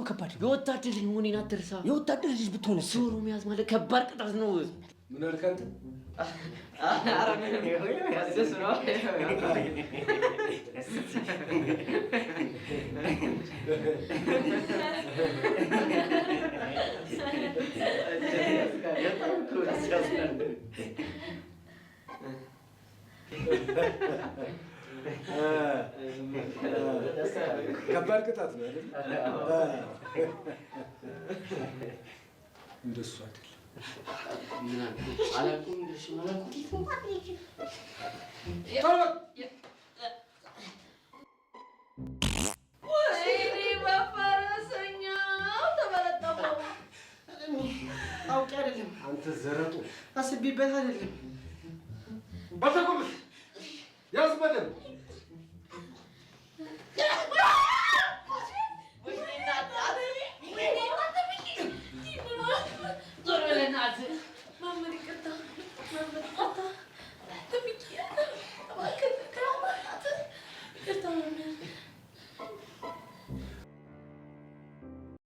ነው ከባድ? የወታደር ልጅ መሆኔን አትርሳ። የወታደር ልጅ ብትሆን ዞሮ መያዝ ማለት ከባድ ቅጣት ነው። ምን አልክ አንተ? ኧረ ምንም ያስደስ ነው። ከባድ ቅጣት ነው አይደል? እንደሱ አይደል? አላውቅም እንደሱ አውቄ አይደለም። አንተ ዘረጡ አስቤበት አይደለም። ባታቆም ያዝ በደምብ